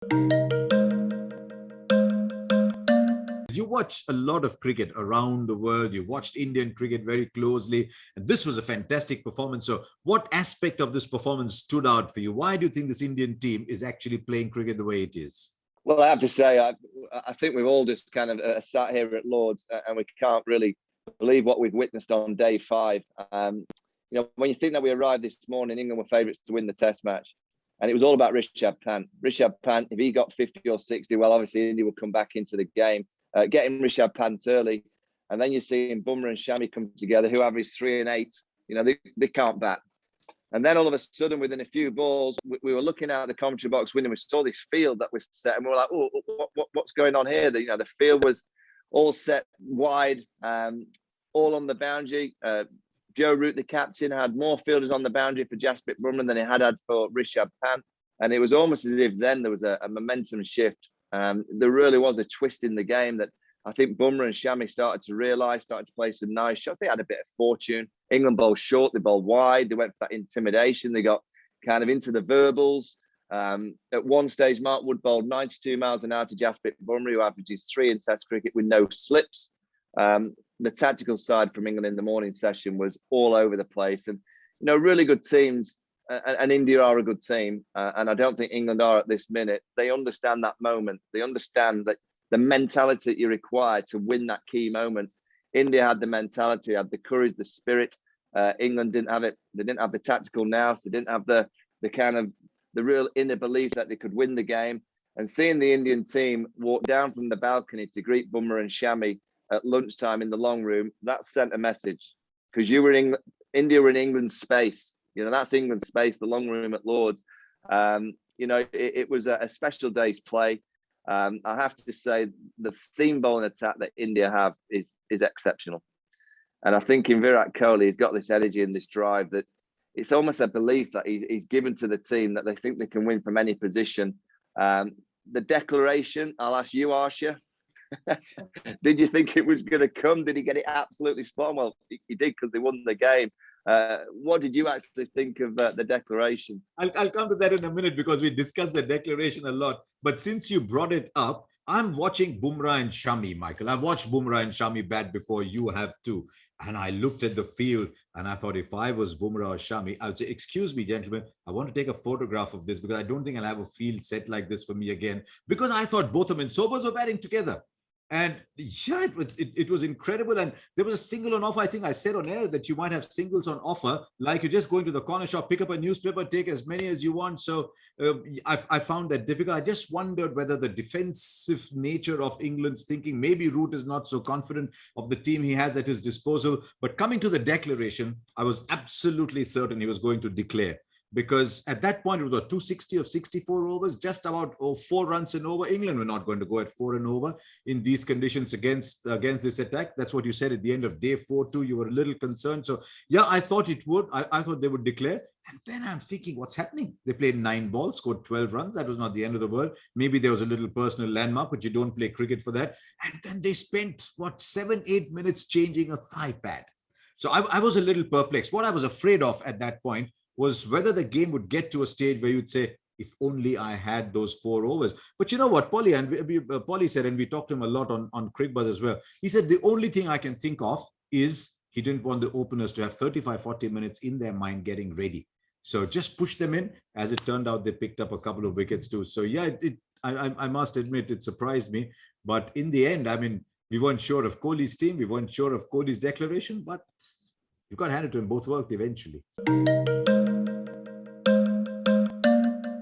You watch a lot of cricket around the world. You watched Indian cricket very closely, and this was a fantastic performance. So, what aspect of this performance stood out for you? Why do you think this Indian team is actually playing cricket the way it is? Well, I have to say, I think we've all just kind of sat here at Lords, and we can't really believe what we've witnessed on day 5. When you think that we arrived this morning, England were favourites to win the Test match, and it was all about Rishabh Pant. Rishabh Pant, if he got 50 or 60, well, obviously India would come back into the game. Getting Rishabh Pant early, and then you're seeing Bumrah and Shami come together, who average 3 and 8. They can't bat. And then all of a sudden, within a few balls, we were looking out the commentary box window. We saw this field that was set, and we were like, "Oh, what's going on here?" The field was all set wide, all on the boundary. Joe Root, the captain, had more fielders on the boundary for Jasprit Bumrah than he had for Rishabh Pant, and it was almost as if then there was a momentum shift. There really was a twist in the game that I think Bumrah and Shami started to realise, started to play some nice shots. They had a bit of fortune. England bowled short, they bowled wide, they went for that intimidation, they got kind of into the verbals. At one stage, Mark Wood bowled 92 miles an hour to Jasprit Bumrah, who averages 3 in Test cricket with no slips. The tactical side from England in the morning session was all over the place. And, really good teams, and India are a good team. And I don't think England are at this minute. They understand that moment. They understand that the mentality that you require to win that key moment. India had the mentality, had the courage, the spirit. England didn't have it. They didn't have the tactical nous. They didn't have the kind of the real inner belief that they could win the game. And seeing the Indian team walk down from the balcony to greet Bumrah and Shami at lunchtime in the long room, that sent a message, because India were in England's space. That's England's space, the long room at Lords. It was a special day's play. I have to say the seam bowling attack that India have is exceptional. And I think in Virat Kohli, he's got this energy and this drive that it's almost a belief that he's given to the team that they think they can win from any position. The declaration, I'll ask you, Harsha. Did you think it was going to come? Did he get it absolutely spot on? Well, he did, because they won the game. What did you actually think of the declaration? I'll come to that in a minute, because we discussed the declaration a lot. But since you brought it up, I'm watching Bumrah and Shami, Michael. I've watched Bumrah and Shami bat before. You have too. And I looked at the field and I thought, if I was Bumrah or Shami, I would say, "Excuse me, gentlemen, I want to take a photograph of this, because I don't think I'll have a field set like this for me again." Because I thought both of them in Sobers were batting together. And yeah, it was incredible. And there was a single on offer. I think I said on air that you might have singles on offer, like you're just going to the corner shop, pick up a newspaper, take as many as you want. So I found that difficult. I just wondered whether the defensive nature of England's thinking, maybe Root is not so confident of the team he has at his disposal. But coming to the declaration, I was absolutely certain he was going to declare. Because at that point, it was a 260 of 64 overs, just about 4 runs and over. England were not going to go at 4 and over in these conditions against this attack. That's what you said at the end of day 4 too. You were a little concerned. So yeah, I thought it would. I thought they would declare. And then I'm thinking, what's happening? They played 9 balls, scored 12 runs. That was not the end of the world. Maybe there was a little personal landmark, but you don't play cricket for that. And then they spent, 7-8 minutes changing a thigh pad. So I was a little perplexed. What I was afraid of at that point was whether the game would get to a stage where you'd say, if only I had those 4 overs. But you know what, Polly, and Polly said, and we talked to him a lot on Cricbuzz as well. He said, the only thing I can think of is he didn't want the openers to have 35, 40 minutes in their mind getting ready. So just push them in. As it turned out, they picked up a couple of wickets too. So yeah, I must admit, it surprised me. But in the end, I mean, we weren't sure of Kohli's team. We weren't sure of Kohli's declaration, but you've got to hand it to him. Both worked eventually.